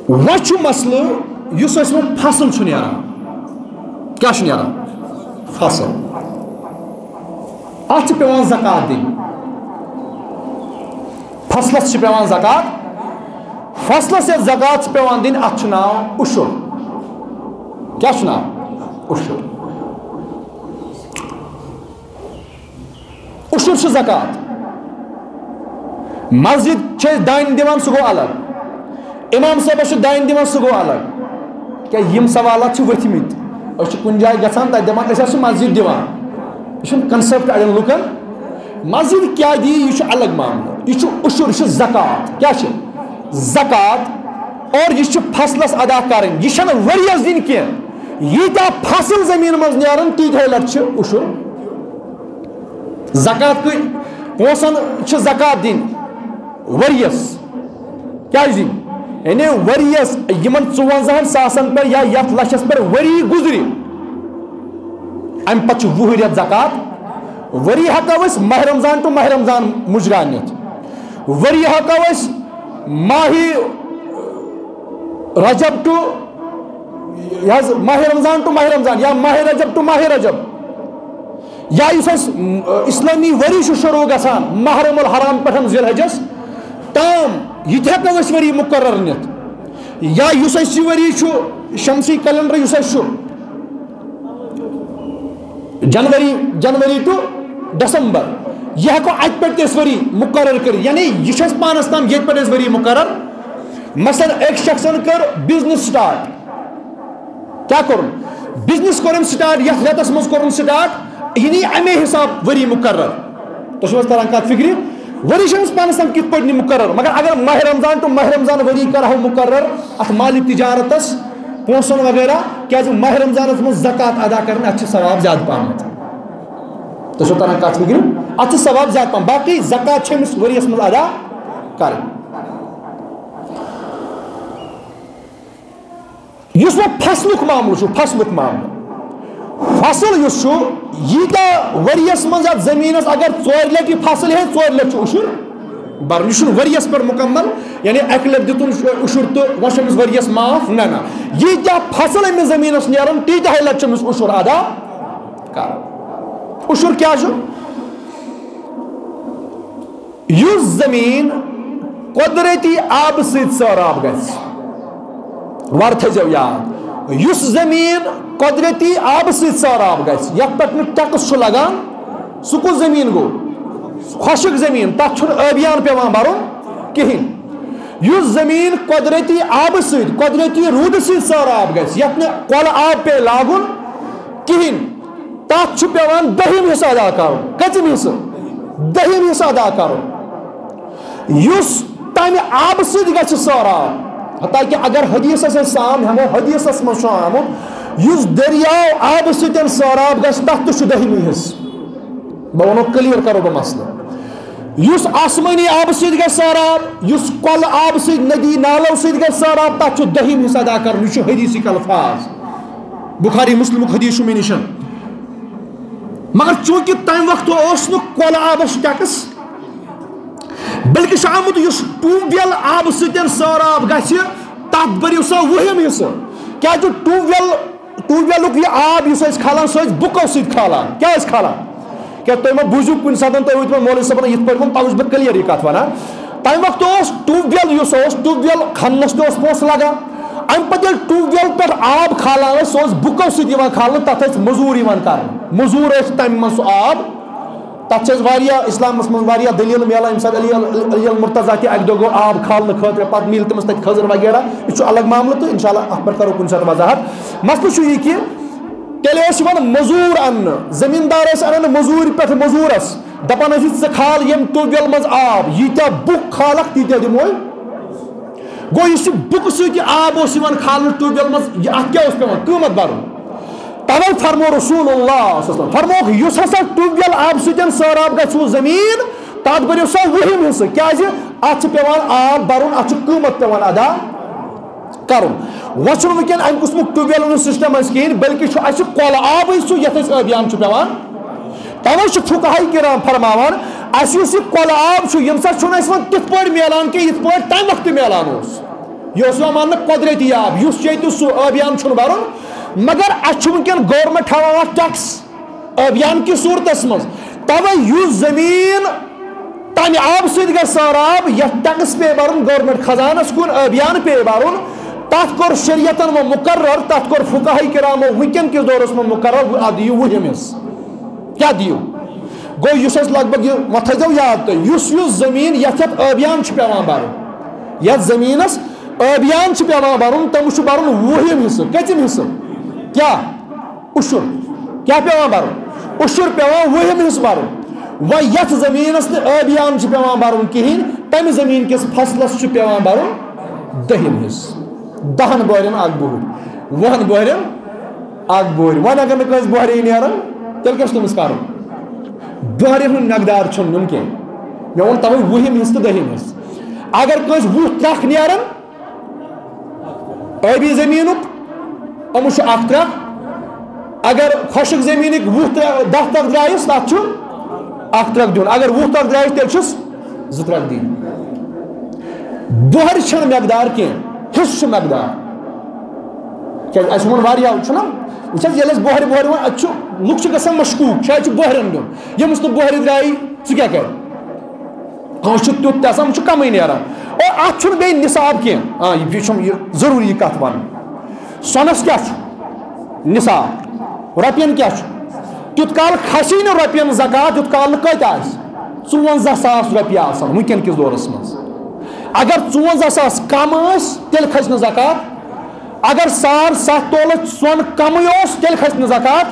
وچ مسلہ یس اس میں فصل چھ نیران کیا چھ نیران فصل ات چھ پیوان زکات دین فصلس چھ پیوان زکات فصلس یا زکات چھ پیوان دین ات چھ ناو عشر کیا چھ ناو عشر عشر چھ زکات مسجد چھ دان دیوان سہ گو الگ امام صاحب دان دِوان سہ گوٚو الگ کیا یم سوالات چھ ؤتھمٕتۍ أسۍ چھِ کُنہِ جایہِ گژھان تتہِ دپان أسۍ ہسا چھِ مسجد دِوان یہِ چھُنہٕ کنسیپٹ اڑٮ۪ن لُکن مسجد کیا دی یہِ چھُ الگ معاملہٕ یہِ چھُ عشر یہِ چھُ زکات کیا چھِ زکات اور یہِ چھُ فصلس ادا کرٕنۍ یہِ چھنہٕ ؤرۍیس دِنۍ کینٛہہ ییٖتیاہ فصل زٔمیٖن منٛز نیرن تیٖتیاہ لٹہِ چھِ عشر زکات پونسن چھِ زکات دِنۍ ؤرۍیس کیا دِنۍ یعنی ؤرۍیس یمن 54 ساسن پہ یا یتھ لچھس پہ ؤری گزرِ امہ پتہٕ چھُ 20 رٮ۪تھ زکات ؤری ہٮ۪کو أسۍ ماہ رمضان ٹو ماہ رمضان مُجرا نِتھ ؤری ہٮ۪کو أسۍ ماہی رجب ٹو ماہ رمضان ٹو ماہ رمضان یا ماہ رجب ٹو ماہ رجب یا یُس اَسہِ اسلامی ؤری چھُ شروع گژھان محرم الحرام پٮ۪ٹھ ذی الحجس تام یہ تہِ ہٮ۪کو أسۍ ؤری مُقرر نِتھ یا یُس اَسہِ یہِ ؤری چھُ شمسی کیلنڈر یُس اَسہِ چھُ جنوری ٹو دسمبر یہ ہٮ۪کو اَتہِ پٮ۪ٹھ تہِ أسۍ ؤری مُقرر کٔرِتھ یعنی یہِ چھُ اَسہِ پانس تام ییٚتہِ پٮ۪ٹھ أسۍ ؤری مُقرر مثلاً أکۍ شخصن کٔر بِزنس سٹارٹ کیا کوٚرُن بِزنس کوٚرُن سٹارٹ یتھ رٮ۪تس منٛز کوٚرُن سٹارٹ یہِ نی امے حساب ؤری مُقرر تۄہہِ چھُو حظ تران کتھ فکرِ ؤری چھُ أمِس پانس تام کِتھ پٲٹھۍ نی مُقرر مگر اگر ماہ رمضان ٹو ماہ رمضان ؤری کرہو مُقرر اتھ مالِ تجارتس پونسن وغیرہ کیازِ ماہ رمضانس منٛز زکات ادا کرن اتھ چھُ ثواب زیادٕ پہمتھ تۄہہِ چھُو تران کتھ فکرِ اتھ چھُ ثواب زیادٕ پہم باقٕے زکات چھِ أمِس ؤرۍیس منٛز ادا کرٕنۍ یُس وۄنۍ فصلُک معاملہٕ چھُ فصلُک معاملہٕ فصل یُس چھُ ییٖتیاہ ؤرۍیس منٛز یتھ زٔمیٖنس اگر 4 لٹہِ یہِ فصل ہے 4 لٹہِ چھُ عشر برُن یہِ چھُنہٕ ؤرۍیس پٮ۪ٹھ مُکمل یعنی اکہِ لٹہِ دِتُن عشر تہٕ وۄنۍ چھُ أمِس ؤرۍیس معاف نہ ییٖتیاہ فصل أمِس زٔمیٖنس نیرن تیٖتیاہ لٹہِ چھُ أمِس عشر ادا کرُن عشر کیاہ چھُ یُس زٔمیٖن قۄدرٔتی آبہٕ سۭتۍ سٲراب گژھِ وَر تھٲیزیو یاد یُس زٔمیٖن قۄدرٔتی آبہٕ سۭتۍ سٲراب گژھِ یتھ پٮ۪ٹھ نہٕ ٹیکٕس چھُ لگان سُہ کُس زٔمیٖن گوٚو خۄشک زٔمیٖن تتھ چھُنہٕ ٲبیان پیوان بھرُن کِہینۍ یُس زٔمیٖن قۄدرٔتی آبہٕ سۭتۍ قۄدرٔتی روٗدٕ سۭتۍ سٲراب گژھِ یتھ نہٕ کۄلہٕ آب پیٚیہِ لاگُن کِہینۍ تتھ چھُ پیوان 10 حصہٕ ادا کرُن کٔژِم حصہٕ 10 حصہٕ ادا کرُن یُس تمہِ آبہٕ سۭتۍ گژھِ سٲراب حتاکہِ اگر حدیثس أسۍ سام ہٮ۪مو حدیثس منٛز چھُ آمُت یُس دٔریاو آبہٕ سۭتۍ سٲراب گژھِ تتھ تہِ چھُ 10 حصہٕ بہٕ ونو کلیر کرو بہٕ مسلہٕ یُس آسمٲنی آبہٕ سۭتۍ گژھِ سٲراب یُس کۄلہٕ آبہٕ سۭتۍ ندی نالو سۭتۍ گژھِ سٲراب تتھ چھُ 10 حصہٕ ادا کرُن یہِ چھُ حدیثِک الفاظ بخاری مسلمُک حدیث چھُ مےٚ نِش مگر چوٗنٛکہِ تمہِ وقتہٕ اوس نہٕ کۄلہٕ آبس ٹیکٕس بلکہِ چھُ آمُت یُس ٹیوٗب ویل آبہٕ سۭتۍ سٲراب گژھِ تتھ بٔرِو سا 20 حصہٕ کیازِ ٹیوٗب ویلُک یہِ آب یُس أسۍ کھالان سُہ ٲسۍ بُکو سۭتۍ کھالان کیاہ ٲسۍ کھالان کیا تُہۍ ما بوٗزِو کُنہِ ساتہٕ تُہۍ ؤنِو مولوی صٲبن یِتھ پٲٹھۍ ووٚن تَوے چھُس بہٕ کلیر یہِ کتھ ونان تمہِ وقتہٕ اوس ٹیوٗب ویل یُس اوس ٹیوٗب ویل کھننس تہِ اوس پونٛسہٕ لگان امہِ پتہٕ ییٚلہِ ٹیوٗب ویل پٮ۪ٹھ آب کھالان ٲسۍ سُہ اوس بُکو سۭتۍ یِوان کھالنہٕ تتھ ٲسۍ موٚزوٗر یِوان کرنہٕ موٚزوٗر ٲسۍ تمہِ منٛز سُہ آب تتھ چھِ أسۍ واریاہ اسلامس منٛز واریاہ دٔلیٖل میلان ییٚمہِ ساتہٕ علی المرتضیٰ تہِ اکہِ دۄہ گوٚو آب کھالنہٕ خٲطرٕ پتہٕ میلہِ تٔمِس تتہِ خٔذٕر وغیرہ یہِ چھُ الگ معاملہٕ تہٕ انشاء اللہ اتھ پٮ۪ٹھ کرو کُنہِ ساتہٕ وضاحت مسلہٕ چھُ یہِ کہِ تیٚلہِ ٲسۍ یِوان موٚزوٗر اننہٕ زٔمیٖندار ٲسۍ انان موٚزوٗرِ پٮ۪ٹھ موٚزوٗرس دپان ٲسۍ ژٕ کھال ییٚمہِ ٹیوٗب ویل منٛز آب ییٖتیاہ بُک کھالکھ تیٖتیاہ دِموے گوٚو یُس یہِ بُکہٕ سۭتۍ یہِ آب اوس یِوان کھالنہٕ ٹیوٗب ویل منٛز اتھ کیاہ اوس پیوان قۭمتھ برُن توے فرمو رسول اللہ فرموکھ یُس ہسا ٹیوٗب ویل آبہٕ سۭتۍ سٲراب گژھِ سُہ زٔمیٖن تتھ بٔرِو سا 20 حصہٕ کیازِ اتھ چھُ پیوان آب برُن اتھ چھُ قۭمتھ پیوان ادا کرُن وۄنۍ چھُنہٕ ؤنکیٚن امہِ قٕسمُک ٹیوٗب ویل ہُنٛد سسٹم اسہِ کِہینۍ بلکہِ چھُ اسہِ کۄلہٕ آبٕے سُہ یتھ أسۍ ٲبیان چھُ پیوان توے چھُ فقہاء کرام فرماوان اسہِ یُس یہِ کۄلہٕ آب چھُ ییٚمہِ ساتہٕ چھُنہٕ اسہِ وۄنۍ تِتھ پٲٹھۍ میلان کینٛہہ یِتھ پٲٹھۍ تمہِ وقتہٕ میلان اوس یہ مان قدرتی آب اس چیت سہ ابیان برن مگر ونکن گورمنٹ ہاوان ٹیکس ابیان کی صورتس مز توے اس زمین تمہ آب ست سراب یھ ٹیکس پے برن گورمنٹ خزانس کن ابیان پے برن تک کور شریعتن و مقرر تک کور فقہاء کرامو ونکن کس دورس میں مقرر دیو وہم حصہ کیا دیو گو اس لگ بھگ وہ تھو یاد تھی اس زمین یت ابیان پیوان برن یت زمینس ابیان پیوان برن تمس برن وہم حصہ کتم حصہ کیا اشر کیا پیوان برن اشر پیوان وہم حصہ برن و یت زمینس ابیان پیوان برن کہین تمہ زمین کس فصلس پیوان برن دہم حصہ 10 بورن اک بہر 1 بورن اک بہر ون اگر نس بہرے نیران تیل کیا تمس کر بہرن ہند مقدار نن کی مے وون توے وہم حصہ تو دہم حصہ اگر کس 20 ترک نیران ابی زمینک امس اک ترک اگر خشک زمینک 10 ترک درائس تک اک ترک دن اگر 20 ترک درائس تیل 2 ترک دن بہر چھ مقدار کی حصہ مقدار کیا اس من واریاہ چھنا وچھس یلس بہر بہر ون اچ لوک چھ گژھان مشکوک شاید چھ بہرن دن یمس تو بہر درائی ژ کیا کر کانس چھ تیت آسان چھ کمی نیران اور ات چھن بے نصاب کی ہاں یہ چھم ضروری کت ون سونس کیا چھ نصاب رۄپین کیا چھ تیت کال کھسی نہ رۄپین زکات تیت کال کت آس 54,000 رۄپیہِ آسان ونکن کس دورس مز اگر 54,000 کم اس تیل کھس نہ زکات اگر 7.5 تولہ سون کم اس تیل کھس نہ زکات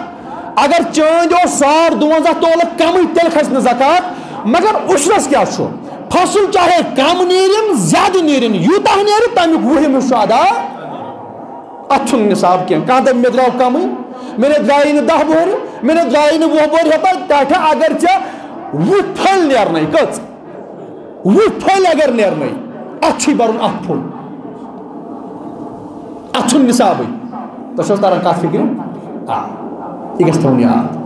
اگر چاند اس 52 تولہ کم تیل کھس نہ زکات مگر اشرس کیا چھو فصل چاہے کم نیرن زیادہ نیرن یوتہ نیر تمیک وہم ادا ات نصاب کی کھانا دپ مے درو کم میں نے درائی نہ 10 بہر میں نے درائی نہ 20 بہر ہتا تاٹھا اگر ژےٚ 20 پھل نیرنے کٔژ 20 پھل اگر نیرنے اچھی برن اک پھل اتھن نصاب تو تران کت فکر یہ گھس تھون یاد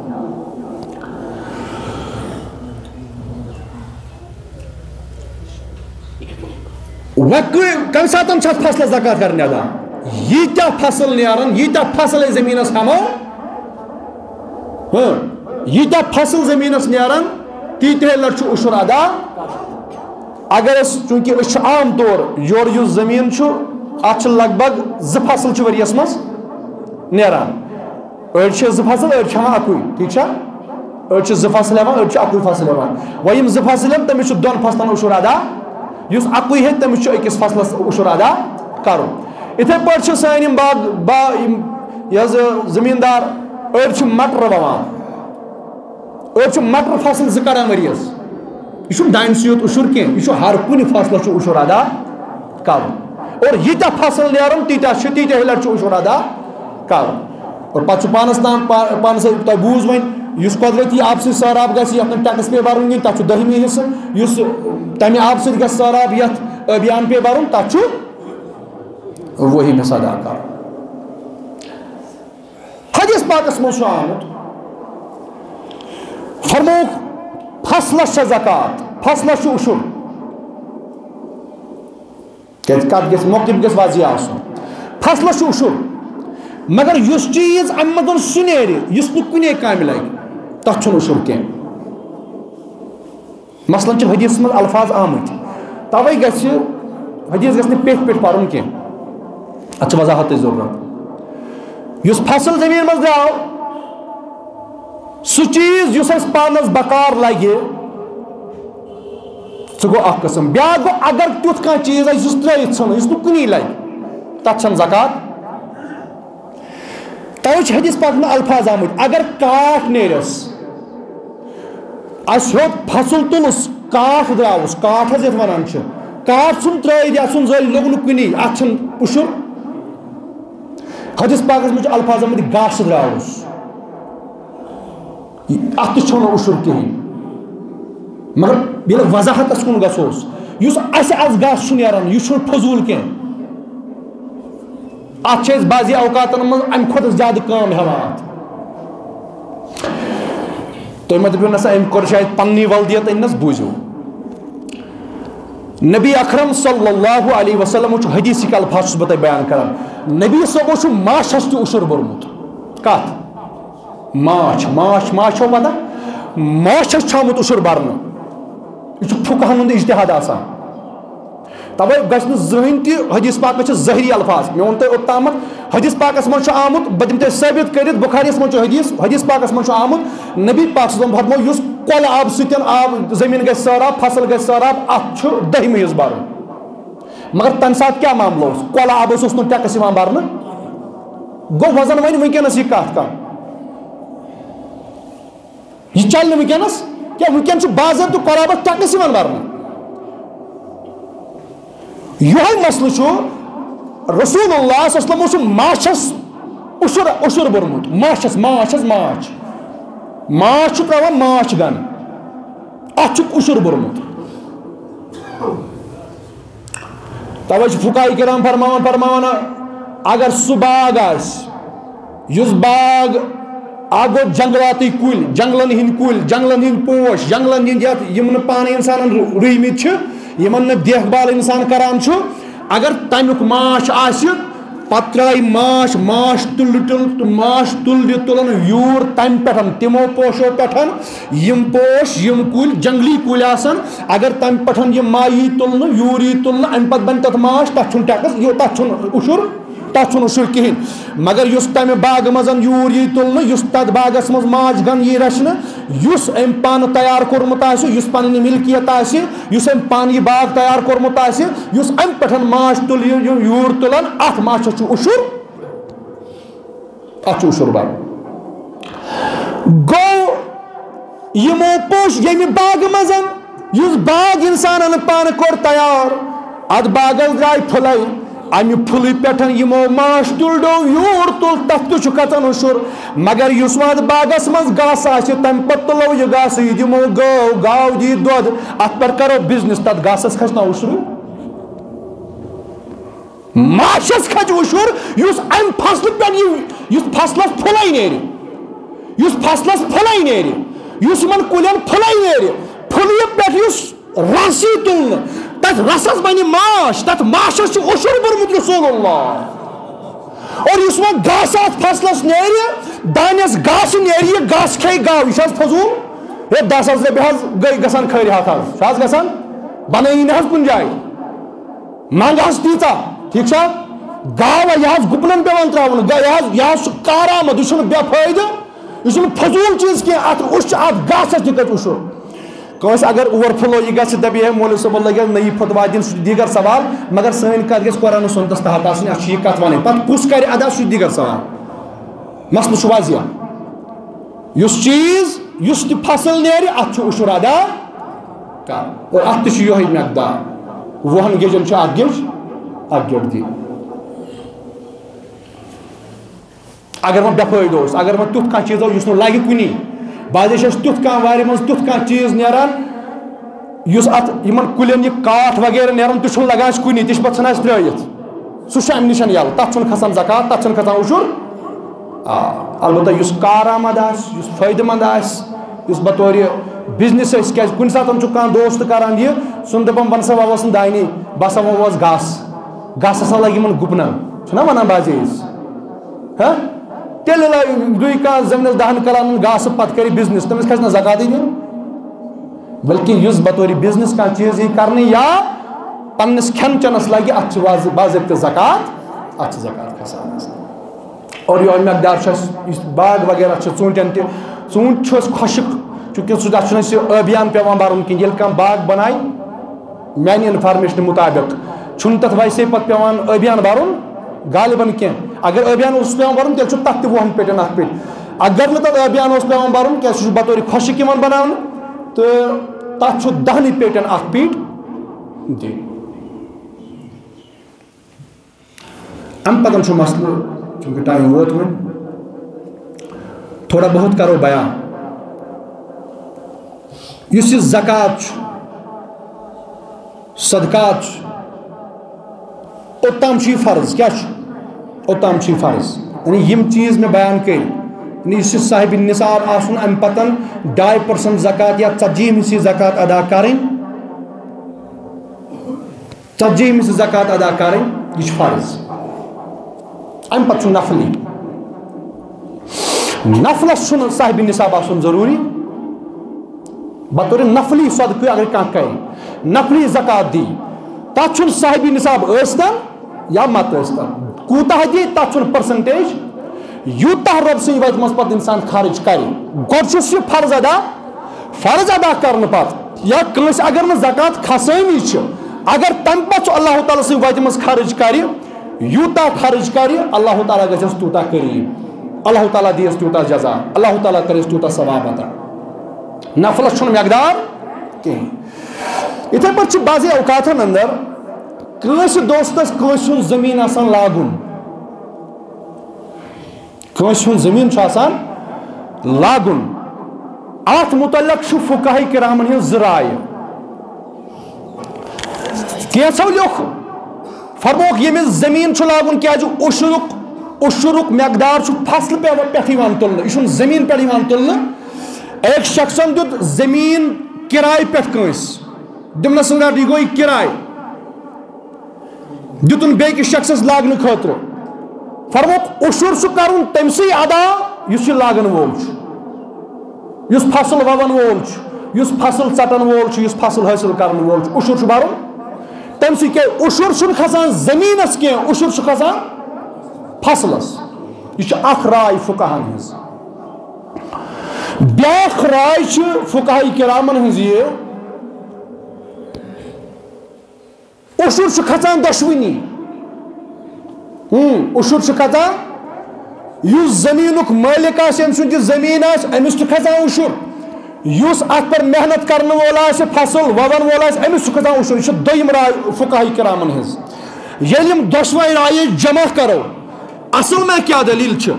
کم سات فصل زکات کرنے ادا یٖتیاہ فصل نیران یٖتیاہ فصل زمینس ہمو یٖتیاہ فصل زمینس نیران تیٖتیاہ لٹہِ اشر ادا اگر اس چونکہ عام طور یور یس زمین ات لگ بھگ 2 فصل ؤریس مز نیران أڑۍ چھِ 2 فصل أڑۍ چھِ ہٮ۪وان اکُے ٹھیک أڑۍ چھِ 2 فصل ہٮ۪وان أڑۍ چھِ اکُے فصل ہٮ۪وان وۄنۍ یِم 2 فصل ہٮ۪ن تٔمِس چھُ 2 فصلن اشر ادا یُس اکُے ہٮ۪کہِ تٔمِس چھُ أکِس فصلس اشر ادا کرُن یِتھے پٲٹھۍ چھِ سٲنۍ یِم یہِ زمیٖندار أڑۍ چھِ مٹر ووان أڑۍ چھِ مٹر فصل 2 کڑان ؤریس یہ دانہ سیوت اشر کی یہ ہر کن فصلس اشر ادا کر اور یٖتیاہ فصل نیرن تیٖتیاہ لٹہِ اشر ادا کر اور پتہ پانس تام پانس تہ بوز ون اس قدرتی آب سی سہراب گژھِ یتھ ٹیکس پے برن کِہیٖنۍ تتھ چھُ 10ہمی حصہ اس تمہ آب سۭتۍ گژھِ سہراب یتھ ابیان پے برن تتھ چھُ 1 حصہ ادا کر حدیث پاکس منٛز چھُ آمُت فرمووُکھ فصلس چھِ زکات فصلس چھُ اشر کیٛازِ کتھ گژھِ موقف گژھِ واضح آسُن فصلس چھُ اشر مگر یُس چیٖز امہِ منٛز سُہ نیرِ یُس نہٕ کُنے کامہِ لگہِ تتھ چھُنہٕ اشر کینٛہہ مثلاً چھِ حدیثس منٛز الفاظ آمٕتۍ توے گژھِ حدیث گژھِ نہٕ پیٚٹھۍ پیٚٹھۍ پرُن کینٛہہ اتھ چھِ وضاحتٕچ ضروٗرت یُس فصل زٔمیٖن منٛز درٛاو سُہ چیٖز یُس اَسہِ پانس بکار لگہِ سُہ گوٚو اکھ قٕسم بیٛاکھ گوٚو اگر تیُتھ کانٛہہ چیٖز آسہِ یُس ترٛٲیِتھ ژھٕنو یُس نہٕ کُنی لگہِ تتھ چھنہٕ زکات توے چھِ حدیث پاک منٛز الفاظ آمٕتۍ اگر کاٹھ نیرس اَسہِ ہیوٚت فصل تُلُس کاٹھ درٛاوُس کاٹھ حظ یتھ ونان چھِ کاٹھ ژھُن ترٛٲیِتھ یا ژھُن زٲلۍ لوٚگ نہٕ کُنی اتھ چھُنہٕ اشر حدیث پاکس منٛز چھِ الفاظ آمٕتۍ گاسہٕ درٛاوُس ات تہِ چھُنہٕ اشر کِہیٖنۍ مگر ییٚلہِ وضاحتس کُن گژھوس یُس اَسہِ آز گاسہٕ چھُ نیران یہِ چھُنہٕ فضوٗل کینٛہہ ات چھِ أسۍ بعضی اوقاتن منٛز امہِ کھۄتہٕ زیادٕ کٲم ہٮ۪وان اتھ تُہۍ مہ دٔپِو نسا أمۍ کوٚر شاید پننی ولدیت أنۍنس بوٗزِو نبی اکرم صلی اللہ علیہ وسلم حدیث کے الفاظ بتا بیان کران نبی صاحب ماچھس تہ اشر برمت کت ماچھ ماچھ ماچھ ہو پتہ ماچھس چھامت اشر برن یہ فقہن ہند اجتہاد آسان توے گژھِ زہن تہ حدیث پاک میں ظاہری الفاظ مے وون تہ اوتامت حدیث پاکس من آمت بہ دم تہ ثابت کرت بخاریس من حدیث پاکس من آمت نبی پاک صلی اللہ علیہ وسلم فرمو یس کل آب سۭتۍ آب زمین گژھِ سہراب فصل گژھِ سہراب اتھ چھُ دہمہِ حصہٕ برُن مگر تمہِ ساتہٕ کیاہ معاملہٕ اوس کۄلہٕ آبس اوس نہٕ ٹیکس یِوان برنہٕ گوٚو وۄنۍ زن وۄنۍ وٕنکیٚنس یہِ کتھ کانٛہہ یہ چل نہ ونکس کیا ونکن باضابطہ قرابت ٹیکس یوان برنہ یہ مسئلہ رسول اللہ صلی اللہ علیہ وسلم ماچھس اشر برمت ماچھس ماچھس ماچھ ماچھ تراوان ماچھ گن اتھ اشر برمت توے فقہاء کرام فرماوان اگر سہ باغ اس باغ اگو جنگلاتی کل جنگلن ہند کل جنگلن ہند پوش جنگلن ہند یم پانے انسان رویمت یمن دیکھ بھال انسان کران اگر تمیک ماچھ آسہ پتہ ترائی ماچھ ماچھ تل تلن یور تم پہ تمو پوشو پہ یم پوش یم کل جنگلی کل آسن اگر تم پہ یہ مائی تلن یور ای تلن ام پتہ بن تت ماچھ تک ٹیکس تک اشر تک اشر کہین مگر اس تمہ باغ مزن یور ای تلن اس تت باغس مز ماچھ گن یہ رچن اس ام پان تیار کورمت اس پن ملکیت اس ام پان یہ باغ تیار کورمت اس ام پہ ماچھ تل یور تلان ات ماچھس اشر ات اشر بر گو یمو پوش یم باغ مزن اس باغ انسان پان کور تیار ات باغس درائے پھلے امہ پھل پہ یمو ماچھ تل ڈو یور تل تک تہ کھسان اشر مگر اس وت باغس مز گاس تم پہ تلو یہ گاس یہ دمو گاو دی دود ات پر کرو بزنس تت گاسس کھسنا اشر ماچھس کھج اشر اس ام فصل پہ اس فصلس پھلے نیرِ اس فصلس پھلے نیرِ اس من کلین پھلے نیرِ پھلہِ پہ رس تلن تک رسس بنہ ماچھ تک ماچھس اشر برمت رسول اللہ اور اس وقت گاس فصلس نیرِ دانس گاس نیرِ یہ گاس کھے گاو یہ فضول یہ 10,000 رۄپیہِ گئی گژھان کھٲرِ ہتھ گژھان بنٲیِن کُنہِ جایہِ منٛگ تیٖژا ٹھیک چھا گاو یہ گپنن پیوان تراؤن یہ سہ کارآمد یہ بے فائدہ یہ فضول چیز کی ات گاسس تہ اشر کس اگر اوور فلو یہ گھر دپی ہے مولوی صاحب لگے نئی فتوا دن سہ دیگر سوال مگر سن کت گھس قرآن سنتس تحت آسن اتھ یہ کت ون پتہ کس کر ادا سہ دیگر سوال مسئلہ واضح اس چیز اس تہ فصل نیرِ ات اشر ادا کر اور ات تہ یہ مقدار 20 گجن ات گج ات گڑ دی اگر وہ بے فائدہ اگر وہ تیت کھانا چیز اس لگہ کنی بعض تیت کھانا وارِ مز تیت کھانا چیز نیران اس ات یمن کلین یہ کاٹ وغیرہ نیران تہ لگان کنی تہ پتہ ژھنان ترٲیِتھ سہ ام نش یل تک کھسان زکات تک کھسان اشر البتہ اس کارآمد اس فائدہ مند اس بطور بزنس کن سات کھانا دوست کران یہ سن دپان بہ سا ووس دانے بہ سا ووس گاس گاس ہسا لگہ یمن گپنن چھنا ونان بعض تیل دُے کانٛہہ زمینس 10 کلان گاسہٕ پتہٕ کر بزنس تمس کھسہِ نا زکاتی دین بلکہ اس بطور بزنس کانٛہہ چیز یہ کرنے یا پنس کھین چنس لگہ ات باضابطہ زکات ات زکات کھسان اور یہ مقدار باغ وغیرہ ژوٗنٛٹھٮ۪ن تہِ ژوٗنٛٹھۍ چھُ اَسہِ خۄشک چونکہ سُہ تتھ چھُنہٕ اَسہِ ٲبیان پیوان برُن کِہیٖنۍ ییٚلہِ کانٛہہ باغ بنایہِ میانہِ انفارمیشن مطابق چھُنہٕ تتھ ویسے پتہٕ پیوان ٲبیان برُن غالباً کینٛہہ اگر ٲبیان اوس پیوان برُن تیٚلہِ چھُ تتھ تہِ 20 پیٹٮ۪ن اکھ پیٹہِ اگر نہٕ تتھ ٲبیان اوس پیوان برُن کیٛازِ سُہ چھُ بطور خۄشک یِوان بناونہٕ تہٕ تتھ چھُ 10 پیٹٮ۪ن اکھ پیٖٹ دِنۍ امہِ پتہٕ چھُ مسلہٕ چونکہ ٹایم ووت وۄنۍ تھوڑا بہت کرو بیان یُس یہِ زکات چھُ صدقات چھُ اوٚتام چھُ یہِ فرض کیٛاہ چھُ اوٚتام چھُ یہِ فرض یعنی یِم چیٖز مےٚ بیان کٔرۍ یعنی یُس یہِ صاحبِ نِصاب آسُن اَمہِ پتہٕ 2% زکات یا 40 حصہٕ زکات ادا کرٕنۍ ژتجی زکات ادا کریں یہ فرض ام پتہ نفلی نفلس صاحب نصاب آسن ضروری بطور نفلی صدقہ اگر کھانا کرے نفلی زکات دی تک صاحب نصاب ٲسۍتن یا مت ٲسۍتن کوتاہ دی تک پرسنٹیج یوتاہ رب سٕنٛدِ وتہِ منٛز پتہٕ انسان خرچ کرِ گۄڈٕ چھُس یہ فرض ادا کرنہٕ پتہٕ یا کٲنٛسہِ اگر نہٕ زکات کھسٲنی چھِ اگر تمہِ پتہٕ چھُ اللہ تعالیٰ سٕنٛدِ وتہِ منٛز خرچ کرِ یوتاہ خرچ کرِ اللہ تعالیٰ گژھٮ۪س تیوٗتاہ قریٖب اللہ تعالیٰ دیس تیوٗتاہ جزا اللہ تعالیٰ کرٮ۪س تیوٗتاہ ثواب عطا نفلس چھُنہٕ مقدار کِہیٖنۍ یِتھے پٲٹھۍ چھِ بعضی اوقاتن اندر کٲنٛسہِ دوستس کٲنٛسہِ ہُنٛد زٔمیٖن آسان لاگُن کٲنٛسہِ ہُنٛد زٔمیٖن چھُ آسان لاگُن اتھ متعلق چھُ فقہاء کرامن ہٕنٛز زٕ رایہِ کینٛژھو لیوٚکھ فرموکھ ییٚمِس زٔمیٖن چھُ لاگُن کیازِ اُشُرُک مقدار چھُ فصلہٕ پٮ۪ٹھ یِوان تُلنہٕ یہِ چھُنہٕ زٔمیٖن پٮ۪ٹھ یِوان تُلنہٕ ایک شخصن دیُت زٔمیٖن کِراے پٮ۪ٹھ کٲنٛسہِ دِمنس رٹ یہِ گوٚو یہِ کِراے دِتُن بیٚکِس شخصس لاگنہٕ خٲطرٕ فرموکھ اُشُر چھُ کرُن تٔمسٕے ادا یُس یہِ لاگن وول چھُ یُس فصل وون وول چھُ یُس فصل ژٹن وول چھُ یُس فصل حٲصِل کرن وول چھُ اُشُر چھُ برُن تٔمسٕے کیٛازِ اُشُر چھُنہٕ کھسان زٔمیٖنس کینٛہہ اُشُر چھُ کھسان فصلس یہ چھِ اکھ راے فقہن ہٕنٛز بیاکھ راے چھِ فقہاء کرامن ہٕنٛز یہِ اُشُر چھُ کھسان دۄشوٕنی اُشُر چھُ کھسان یُس زٔمیٖنُک مٲلِک آسہِ أمۍ سُنٛد یہِ زٔمیٖن آسہِ أمِس چھُ کھسان اُشُر یُس اتھ پٮ۪ٹھ محنت کرنہٕ وول آسہِ فصل وون وول آسہِ أمِس چھُ کھسان اُشُر یہِ چھِ دوٚیِم راے فقہاء کرامن ہٕنٛز ییٚلہِ یِم دۄشوے رایے جمع کرو اصل میں کیا دلیل چھِ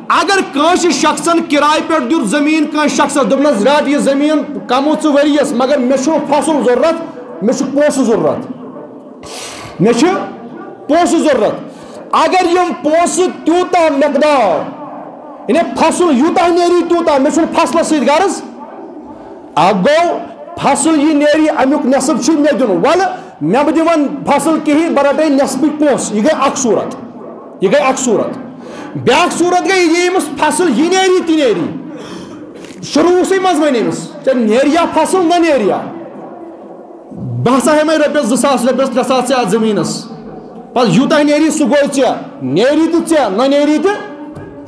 اگر کٲنٛسہِ شخصن کِراے پٮ۪ٹھ دیُت زٔمیٖن کٲنٛسہِ شخصس دوٚپنس رٹ یہِ زٔمیٖن کمو ژٕ ؤرِیس مگر مےٚ چھُنہٕ فصل ضروٗرت مےٚ چھُ پونٛسہٕ ضروٗرت مےٚ چھِ پونٛسہٕ ضروٗرت اگر یِم پونٛسہٕ تیوٗتاہ مقدار یعنی فصل یوٗتاہ نیری تیوٗتاہ مےٚ چھُنہٕ فصلس سۭتۍ غرض اکھ گوٚو فصل یہِ نیری امیُک نٮ۪صٕب چھُ مےٚ دیُن وَلہٕ مےٚ بہٕ دِوان فصل کِہیٖنۍ بہٕ رٹے نٮ۪صبٕکۍ پونٛسہٕ یہِ گٔے اکھ صوٗرت یہ گئی اکھ صورت بیاکھ صورت گئی یہ أمِس فصل یہ نیری تہِ نیری شروٗعسٕے منٛز وَنہِ أمِس ژےٚ نیریا فصل نہ نیریا بہٕ ہسا ہٮ۪مے رۄپیس 2000 رۄپیس 3000 ژےٚ اَتھ زٔمیٖنس پتہٕ یوٗتاہ نیری سُہ گوٚو ژےٚ نیری تہِ ژےٚ نہ نیری تہِ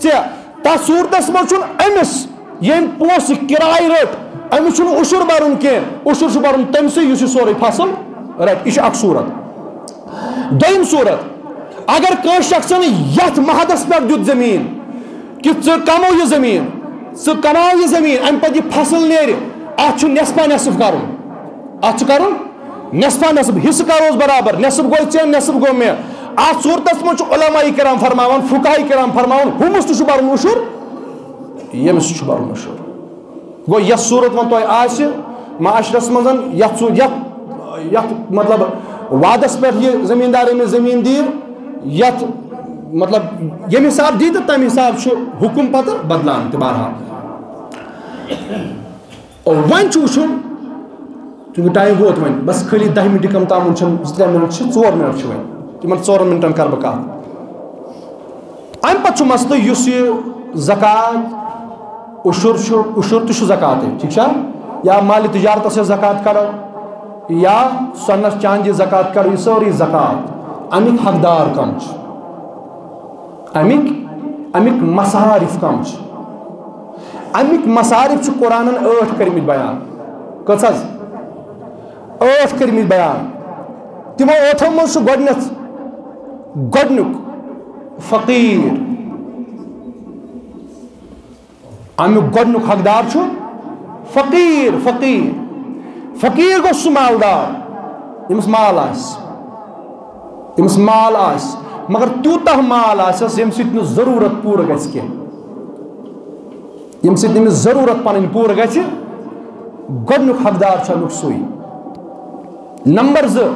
ژےٚ تتھ صوٗرتس منٛز چھُنہٕ أمِس ییٚمۍ پونٛسہٕ کِراے رٔٹ أمِس چھُنہٕ اُشُر بَرُن کینٛہہ اُشُر چھُ بَرُن تٔمسٕے یُس یہِ سورُے فصل رَٹہِ یہِ چھِ اکھ صوٗرت دوٚیِم صوٗرت اگر کٲنٛسہِ شخصن یتھ محدس پٮ۪ٹھ دیُت زٔمیٖن کہِ ژٕ کمو یہِ زٔمیٖن ژٕ کماو یہِ زٔمیٖن امہِ پتہٕ یہِ فصل نیرِ اتھ چھُ نٮ۪صفا نٮ۪صف کرُن اتھ چھُ کرُن نٮ۪صفا نٮ۪صف حصہٕ کروس برابر نٮ۪صف گوٚو ژےٚ نٮ۪صف گوٚو مےٚ اتھ صوٗرتس منٛز چھُ علماء کرام فرماوان فقہاء کرام فرماوان ہُمِس تہِ چھُ بَرُن اُشُر ییٚمِس تہِ چھُ بَرُن اُشُر گوٚو یۄس صوٗرت وۄنۍ تۄہہِ آسہِ معاشرس منٛز یتھ مطلب وادس پٮ۪ٹھ یہِ زٔمیٖندار أمِس زٔمیٖن دِیہِ یتھ مطلب ییٚمہِ حساب دی تہٕ تمہِ حساب چھُ حُکُم پتہٕ بدلان تہِ بہرحال وۄنۍ چھُ وٕچھُن چوٗنٛکہِ ٹایم ووت وۄنۍ بس خٲلی 10 مِنٹہِ کم تامَتھ چھِنہٕ 2-3 مِنٹ چھِ 4 مِنٹ چھِ وۄنۍ تِمن 4 مِنٹن کرٕ بہٕ کتھ امہِ پتہٕ چھُ مسلہٕ یُس یہِ زکات اُشُر تہِ چھُ زکاتٕے ٹھیٖک چھا یا مالہِ تجارتس یۄس زکات کرو یا سۄنس چاندِ زکات کرو یہِ سٲرٕے زکات امیک حقدار کم چھِ امیک مصارف کم چھِ امیک مصارف چھِ قرآنن 8 کٔرمٕتۍ بیان کٔژ حظ 8 کٔرمٕتۍ بیان تِمو 8 منٛز چھُ گۄڈنیُک فقیٖر امیُک گۄڈنیُک حقدار چھُ فقیٖر گوٚو سُہ مالدار ییٚمِس مال آسہِ مگر تیوٗتاہ مال آسٮ۪س ییٚمہِ سۭتۍ نہٕ ضروٗرت پوٗرٕ گژھِ کینٛہہ ییٚمہِ سۭتۍ أمِس ضروٗرت پنٕنۍ پوٗرٕ گژھِ گۄڈنیُک حقدار چھُ امیُک سُے نمبر 2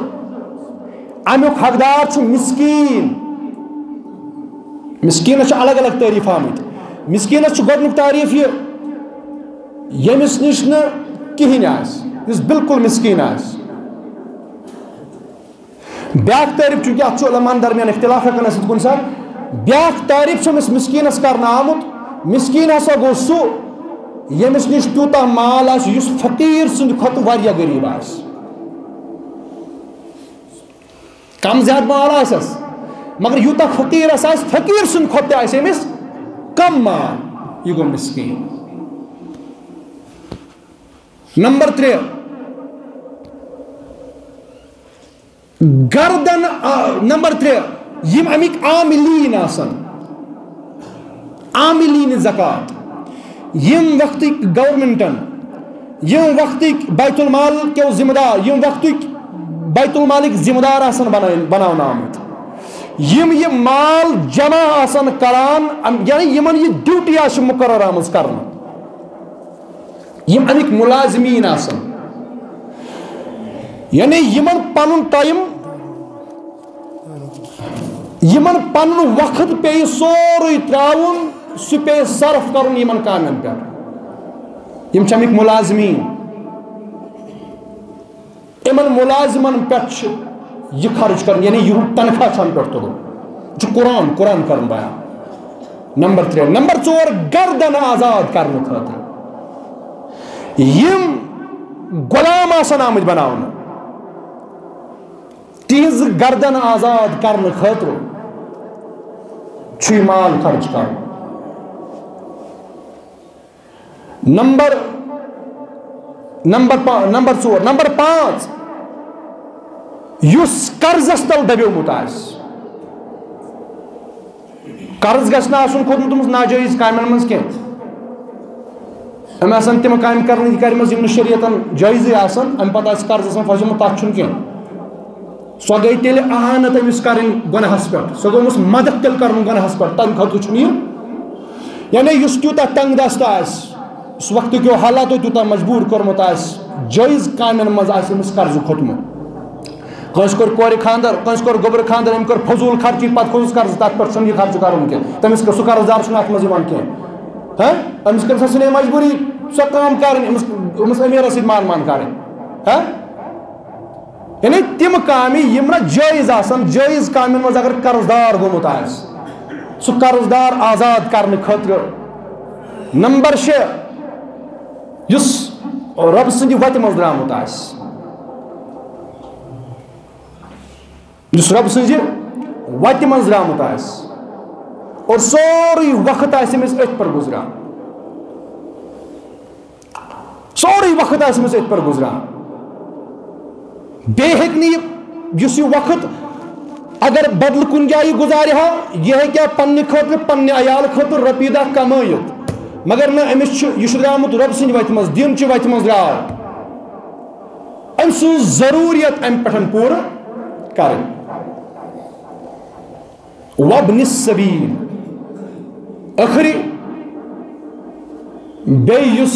امیُک حقدار چھُ مسکیٖنس چھِ الگ الگ تعریٖف آمٕتۍ مسکیٖنس چھُ گۄڈنیُک تعریٖف یہِ ییٚمِس نِش نہٕ کِہیٖنۍ آسہِ یُس بالکل مسکیٖن آسہِ بیاکھ تعریف چونکہ اتھ علماءن درمیان اختلاف ہیکن ٲسِتھ کُنہِ ساتہٕ بیاکھ تعریف چھِ أمِس مسکیٖنس کرنہٕ آمُت مسکیٖن ہسا گوٚو سُہ ییٚمِس نِش تیوٗتاہ مال آسہِ یُس فقیٖر سٕنٛدِ کھۄتہٕ واریاہ غریٖب آسہِ کم زیادٕ مال آسٮ۪س مگر یوٗتاہ فقیٖرس آسہِ فقیٖر سٕنٛدِ کھۄتہٕ تہِ آسہِ أمِس کم مال یہِ گوٚو مسکیٖن نمبر 3 گردن نمبر 3 یم امک عاملین آسن عاملین زکات یم وقتک گورنمنٹن یم وقتک بیت المال کے ذمہ دار یم وقتک بیت المالک ذمہ دار آسن بناون آمت یم یہ مال جمع آسن کران یعنی یمن یہ ڈیوٹی آس مقرر آمز کرنا یم امک ملازمین آسن یعنی یمن پنن ٹائم یمن پنن وقت پہ سوری تراؤن سہ پہ صرف کرن یمن کامن پہ یم چھ امک ملازمین یمن ملازمن پہ یہ خرچ کرن یعنی یہ تنخواہ چھن پہ تلن قرآن کرن بیان نمبر 3 نمبر 4 گردن آزاد کرنے خاطر یم غلام آسن آمد بناون تہذ گردن آزاد کرنے خاطر چھ مال خرچ کر نمبر 4 نمبر 5 یس قرضس تل دبیومت آس قرض گژھِ نہٕ آسُن کھوٚتمُت أمِس ناجٲیز کامٮ۪ن منٛز کینٛہہ أمۍ آسن تِم کامہِ کرنہٕ کرِمژ یِم نہٕ شریعتن جٲیزٕے آسن اَمہِ پتہٕ آسہِ قرضس منٛز پھسیومُت تتھ چھُنہٕ کینٛہہ سۄ گٔے تیٚلہِ اہانت أمِس کَرٕنۍ گۄنہس پٮ۪ٹھ سۄ گوٚمُس مدد تیٚلہِ کرُن گۄنہس پٮ۪ٹھ تَمہِ خٲطرٕ چھُنہٕ یہِ یعنی یُس تیوٗتاہ تنگ دست آسہِ یُس وقتٕکیو حالاتو تیوٗتاہ مجبوٗر کوٚرمُت آسہِ جٲیز کامٮ۪ن منٛز آسہِ أمِس قرضہٕ کھوٚتمُت کٲنٛسہِ کوٚر کورِ خانٛدر کٲنٛسہِ کوٚر گوٚبرٕ خانٛدر أمۍ کٔر فضوٗل خرچی پتہٕ کھوٚتُس قرض تتھ پٮ۪ٹھ چھُنہٕ یہِ خرچہٕ کرُن کینٛہہ تٔمِس سُہ قرضدار چھُنہٕ اتھ منٛز یِوان کینٛہہ أمِس کٔر سۄ ژھٕنے مجبوٗری سۄ کٲم کرٕنۍ أمِس أمیٖرس سۭتۍ مان کرٕنۍ یعنی تِم کامہِ یِم نہٕ جٲیز آسن جٲیز کامٮ۪ن منٛز اگر قرضدار گوٚمُت آسہِ سُہ قرضدار آزاد کرنہٕ خٲطرٕ نمبر 6 یُس رۄبہٕ سٕنٛدِ وتہِ منٛز درٛامُت آسہِ یُس رۄبہٕ سٕنٛزِ وتہِ منٛز درٛامُت آسہِ اور سورُے وقت آسہِ أمِس أتھۍ پٮ۪ٹھ گُزران سورُے وقت آسہِ أمِس أتھۍ پٮ۪ٹھ گُزران بیٚیہِ ہیٚکہِ نہٕ یُس یہِ وقت اگر بدل کُنہِ جایہِ گُزارِ ہا یہِ ہیٚکہِ ہا پننہِ خٲطرٕ پننہِ عیالہٕ خٲطرٕ رۄپیہِ دہ کمٲیِتھ مگر نہ أمِس چھُ یہِ چھُ درٛامُت رۄبہٕ سٕنٛدِ وتہِ منٛز دِن چہِ وتہِ منٛز درٛاو أمۍ سٕنٛز ضروٗریت اَمہِ پٮ۪ٹھ پوٗرٕ کرٕنۍ وابنِ السبیل ٲخری بیٚیہِ یُس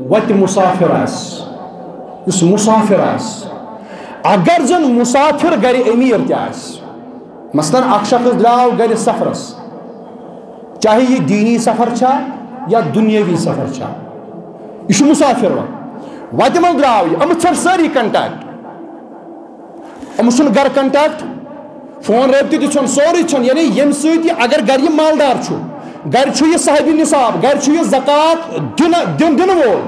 وتہِ مُسافِر آسہِ یُس مُسافِر آسہِ اگر زن مُسافِر گرِ أمیٖر تہِ آسہِ مثلاً اکھ شخص درٛاو گرِ سفرس چاہے یہِ دیٖنی سفر چھا یا دُنیٲوی سفر چھا یہِ چھُ مُسافِر وتہِ منٛز درٛاو یہِ أمِس چھنہٕ سٲری کنٹیکٹ أمِس چھُنہٕ گرٕ کنٹیکٹ فون رٲبطہٕ تہِ چھُنہٕ سورُے چھُنہٕ یعنی ییٚمہِ سۭتۍ یہِ اگر گرِ یہِ مالدار چھُ گرِ چھُ یہِ صاحبِ نصاب گرِ چھُ یہِ زکات دِنہٕ وول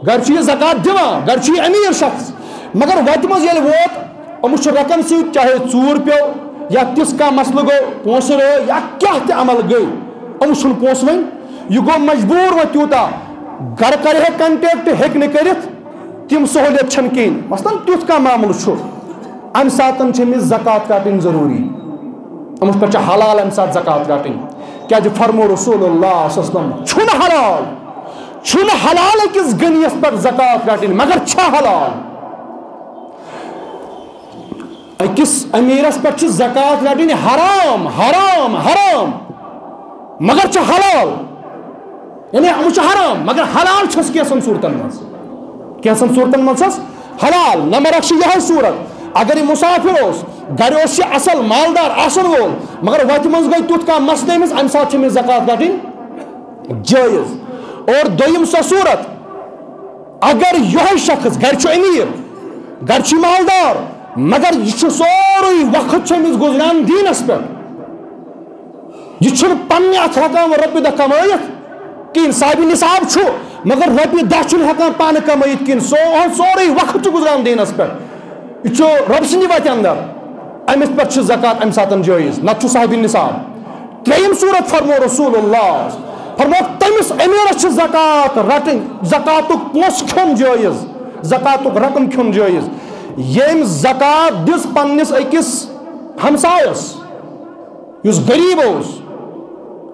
گرِ چھُ یہِ زکات دِوان گرِ چھُ یہِ أمیٖر شخص مگر وتہِ منٛز ییٚلہِ ووت أمِس چھُ رقم سۭتۍ چاہے ژوٗر پیٚو یا تِژھ کانٛہہ مسلہٕ گوٚو پونٛسہٕ رٲے یا کیٛاہ تہِ عمل گٔے أمِس چھُنہٕ پونٛسہٕ وۄنۍ یہِ گوٚو مجبوٗر وۄنۍ تیوٗتاہ گرٕ کرِ ہے کنٹیکٹ ہیٚکہِ نہٕ کٔرِتھ تِم سہوٗلیت چھنہٕ کِہیٖنۍ مثلاً تیُتھ کانٛہہ معاملہٕ چھُ اَمہِ ساتہٕ چھِ أمِس زکات رٹٕنۍ ضروٗری أمِس پٮ۪ٹھ چھِ حلال اَمہِ ساتہٕ زکات رٹٕنۍ کیٛازِ فرمو رسول اللہ صلی اللہ علیہ وسلم چھُنہٕ حلال أکِس غنیَس پٮ۪ٹھ زکات رٹٕنۍ مگر چھا حلال أکِس أمیٖرس پٮ۪ٹھ چھِ زکات رٹٕنۍ حرام حرام حرام مگر چھِ حلال یعنی أمِس چھُ حرام مگر حلال چھس کینٛژن صوٗرتن منٛز چھس حلال نمبر 1 چھِ یِہے صوٗرت اگر یہِ مُسافِر اوس گرِ اوس یہِ اصل مالدار آسن وول مگر وتہِ منٛز گٔے تیُتھ کانٛہہ مسلہٕ أمِس اَمہِ ساتہٕ چھِ أمِس زکات رٹٕنۍ جٲیز اور دوٚیِم سۄ صوٗرت اگر یِہوے شخص گرِ چھُ أمیٖر گرِ چھُ مالدار مگر یہ سوری وقت گزران دینس پہ یہ پنہ ات ہکان رۄپیہِ دہ کمائت کہین صاحب نصاب چھُ مگر رۄپیہِ دہ چھُنہٕ ہکان پانہٕ کمائت کہین سورُے وقت گزران دینس پہ یہ رب سٕنٛدِ وتہِ اندر امس پہ زکات امہ ساتن جائز نتہ صاحب نصاب ترٛیٚیِم صورت فرمو رسول اللہ فرمو تمس امیرس زکات رٹن زکاتک پونسہٕ کھیون جائز زکاتک رقم کھیون جائز یم زکات دس پنس أکِس ہمسایس یس غریب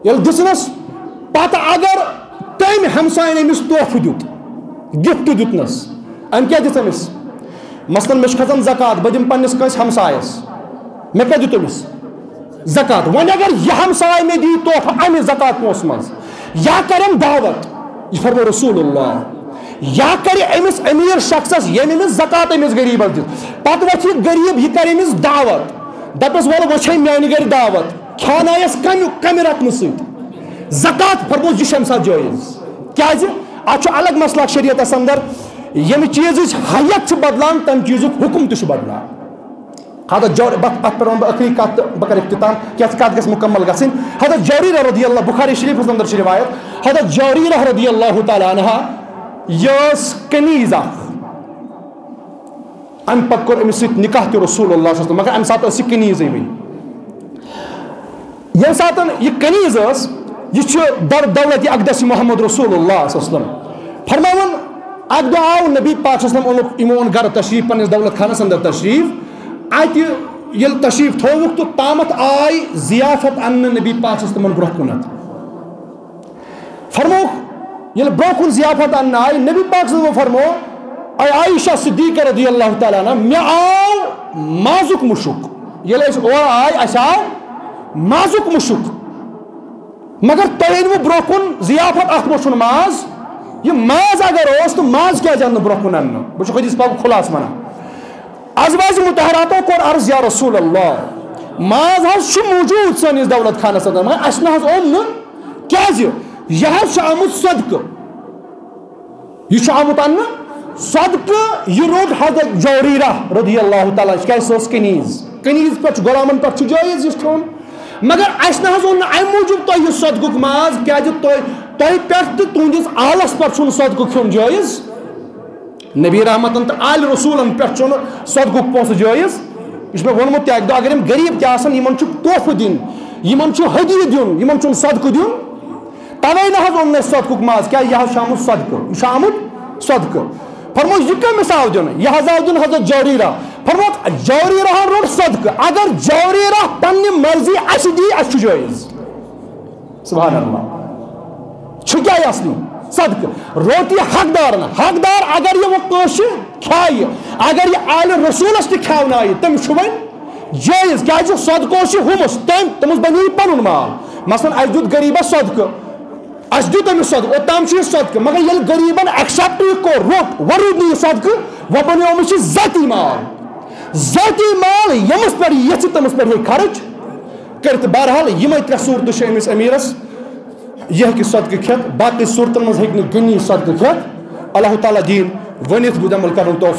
یل دسنس پتہ اگر تم ہمسائن امس تحفہ دیت گفٹ دتنس ام کیا دت امس مثلاً مے کھسان زکات بہ دم پنس کس ہمسایس مے کیا دیت امس زکات ون اگر یہ ہمسائے میں دی تحفہ امہ زکات پونس مز یا کرم دعوت یہ فرمو رسول اللہ یا کر امس امیر شخصس یم امس زکات امس غریبس دت پتہ وتھ غریب یہ کر امس دعوت دپس ول وچھے میانہ گر دعوت کھانایس کمہ رقم ست زکات فرمو یہ ام سات جائز کیازِ اتھ الگ مسئلہ شریعتس اندر یم چیز حیت بدلان تم چیزک حکم تہ بدلان حضرت جوری ات پر آخری کت بہ کر اختتام کیازِ کت گژھِ مکمل گژھن حضرت جوریرہ رضی اللہ بخاری شریفس اندر چھ روایت حضرت جوریرہ رضی اللہ تعالی عنہا یس کنیز ام پتہ کور امس سۭتۍ نکاح تہ رسول اللہ صلی اللہ علیہ وسلم مگر ام سات ٲس یہِ کنیز ون یم ساتن یہ کنیز ٲس یہ دولت اقدس محمد رسول اللہ صلی اللہ علیہ وسلم فرماون اک دۄہ آو نبی پاک صلی اللہ علیہ وسلم یمو اون گھر تشریف پنس دولت خانس اندر تشریف اتہ یل تشریف تھوک تو تامت آئی ضیافت ان نبی پاک صلی اللہ علیہ وسلم برہ کنت فرموک یل برہ کن ضیافت ان آئی نبی پاک صلی اللہ علیہ وسلم فرمو اے عائشہ صدیقہ رضی اللہ تعالی عنہ مے آو مازک مشک یل اس اور آئی اس آو مازک مشک مگر تہ وہ برہ کن ضیافت ات مشن ماز یہ ماز اگر اس تو ماز کیا جان برہ کن ان بہ حدیث پاک خلاص ونان ازواج مطہراتو کور عرض یا رسول اللہ ماز حظ موجود سنس دولت خانس اندر مگر اس نہ اوم کیازِ یہ حظ آمت صدقہ یہ آمت ان صدقہ یہ روٹ حضرت جوریرہ رضی اللہ تعالیٰ کیازِ سۄ ٲس کنیز پہ غلامن پہ جائز یہ کھیون مگر اس نہ اون ام موجود تہ یہ صدقک ماز کیازِ تہ پہ تہندس آلس پہ صدقہ کھیون جائز نبی رحمتن تو آل رسولن پہ صدقک پونسہ جائز یہ میں وونمت تہ اکہ دۄہ اگر یم غریب تہ آسن یمن تحفہ دین یمن ہدیہ دیون یمن صدقہ دیون توے نہ حظ اون صدقک ماز کیا یہ حظ آمت صدقہ یہ آمت صدقہ فرمو یہ کمس آو دن یہ حظ آو دن حضرت جوریرہ فرمو جوریرہ روٹ صدقہ اگر جوریرہ پنہ مرضی اس دی اس جائز سبحان اللہ کیا اصلی صدقہ روٹی حقدار اگر یہ وہ کٲنٛسہِ کھایہِ اگر یہ آل رسولس تہ کھیاونایہِ تٔمِس چھُ وۄنۍ جٲیز کیازِ صدقہ اوس یہِ ہُمس تٔمِس بنیہِ پنُن مال مثلاً اسہِ دیُت غریبس صدقہ اسہِ دیُت أمِس صدقہ اوٚتام چھُ یہِ صدقہ مگر ییٚلہِ غریبن ایکسیپٹ یہِ کوٚر روٚٹ وۄنۍ روٗد نہٕ یہِ صدقہ وۄنۍ بنیو أمِس یہِ ذاتی مال ییٚمِس پٮ۪ٹھ یژھِ تٔمِس پٮ۪ٹھ ہیٚکہِ خرٕچ کٔرِتھ بہرحال یِمے ترٛےٚ صوٗرتہٕ چھِ أمِس امیٖرس یہ ہیٚکہِ صدقہ کھٮ۪تھ باقٕے صوٗرتن منٛز ہیٚکہِ نہٕ کٕہٕنۍ صدقہ کھٮ۪تھ اللہ تعالیٰ دین ونِتھ بود عمل کرن توفیق